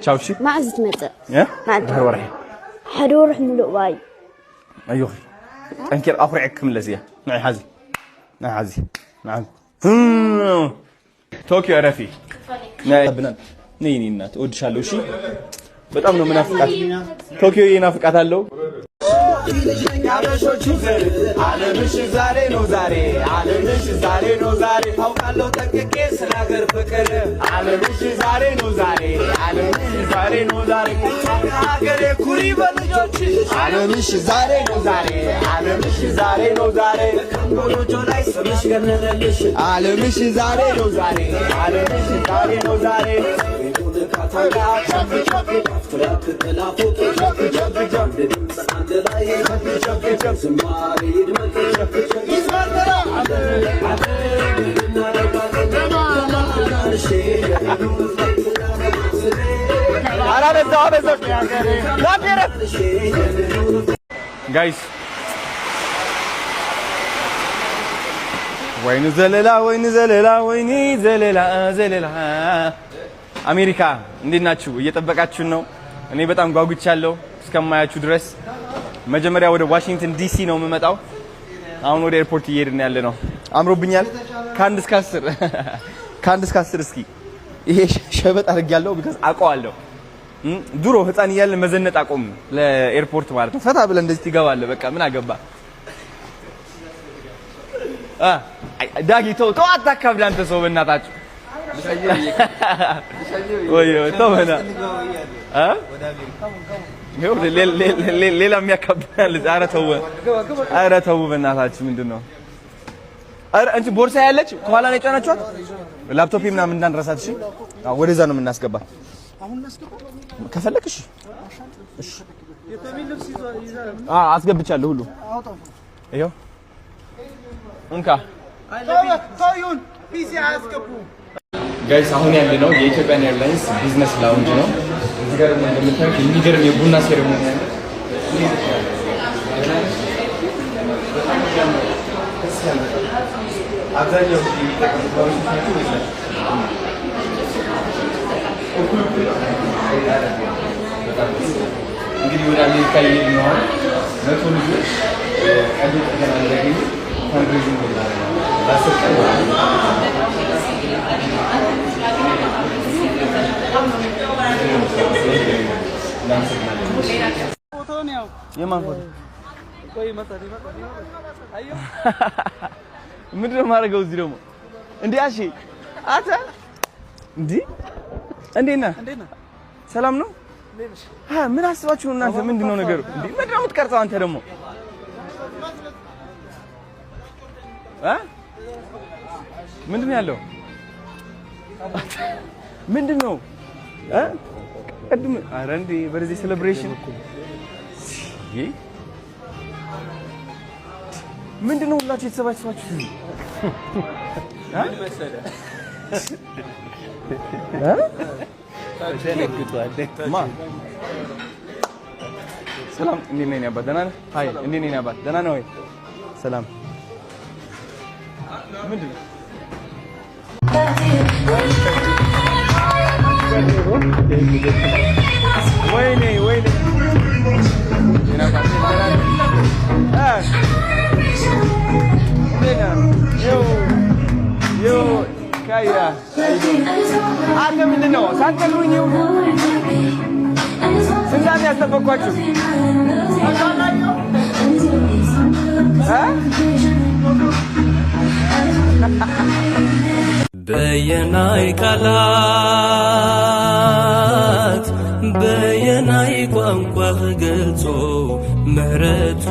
شاوشي ما عزت متى يا ما عزت هوري حدور ملؤ باي ايوه انكر افرعك من لزيه نعي حازي نعي حازي نعم طوكيو عرفي نعي بنان نيني እናት እወድሻለሁ እሺ በጣም ነው ምናፍቃት ቶኪዮ ይናፍቃታለሁ ያለሾቹ ዘር ዓለምሽ ዛሬ ነው ዛሬ ዓለምሽ ዛሬ ነው ዛሬ ታውቃለሁ ጠንቅቄ ስላገር ፍቅር ዓለምሽ ዛሬ ነው ዛሬ ዓለምሽ ዛሬ ነው ዛሬ ሀገሬ ኩሪ በልጆችሽ ዓለምሽ ዛሬ ነው ዛሬ ዓለምሽ ዛሬ ነው ዛሬ ኮሎጆ ላይ ስምሽ ገነነልሽ ዓለምሽ ዛሬ ነው ዛሬ ዓለምሽ ዛሬ ነው ዛሬ Guys, ወይኑ ዘለላ አሜሪካ እንዴት ናችሁ? እየጠበቃችሁ ነው? እኔ በጣም ጓጉቻለሁ እስከማያችሁ ድረስ። መጀመሪያ ወደ ዋሽንግተን ዲሲ ነው የምመጣው። አሁን ወደ ኤርፖርት እየሄድን ያለ ነው። አምሮብኛል። ከአንድ እስከ 10 እስኪ ይሄ ሸበጥ አድርጌያለሁ ቢካዝ አውቀዋለሁ። ድሮ ህፃን እያለ መዘነጥ አቆም ለኤርፖርት ማለት ነው። ፈታ ብለን እንደዚህ ትገባለህ። በቃ ምን አገባ ዳጊ ተው አታካብድ አንተ ሰው በእናታችሁ ወይ ተውና ሌላ የሚያካብዳል። ኧረ ተው በእናታችሁ ምንድነው? ኧረ አንቺ ቦርሳ ያለች ከኋላ ነው የጫናችኋት። ላፕቶፕ ምናምን እንዳንረሳት እሺ። ወደዛ ነው የምናስገባ ከፈለክሽ። እሺ አስገብቻለሁ ሁሉ ይኸው እንካ ታዩን ፒሲ አስገቡ። ጋይስ አሁን ያለነው የኢትዮጵያን ኤርላይንስ ቢዝነስ ላውንጅ ነው። እዚህ ጋር እንደምታዩት የሚገርም የቡና ሴሬሞኒ አለ። አብዛኛው እንግዲህ ወደ አሜሪካ እየሄድን ነው። መቶ ልጆች ቀዶ ጥገና እንዲያገኙ ፈንድሬዚንግ ነው ለአስር ቀን የማን ፎቶ? ምንድን ነው የማደርገው እዚህ ደግሞ? እንዴ አሺ አታ እንዴ እንዴት ነህ? ሰላም ነው? ምን አስባችሁ እናንተ? ምንድን ነው ነገሩ? እንዴ ምንድን ነው የምትቀርጸው አንተ ደግሞ? ምንድን ነው ያለው? ምንድን ነው ቅድም? ኧረ እንዴ በዚህ ሴሌብሬሽን ምንድን ነው ሁላችሁ የተሰባሰባችሁ? ምን መሰለህ ሰላም እንዴት ነህ? አባት ደህና ነህ? አይ እንዴት ነህ አባት? ደህና ነህ ወይ? ሰላም ምንድን ነው? ወይኔ ካያ አንተ ምንድን ነው ሳትነግሩኝ ስንት ያስጠበቅኳችሁ? በየናይ ቃላት በየናይ ቋንቋ ገልጾ ምህረቱ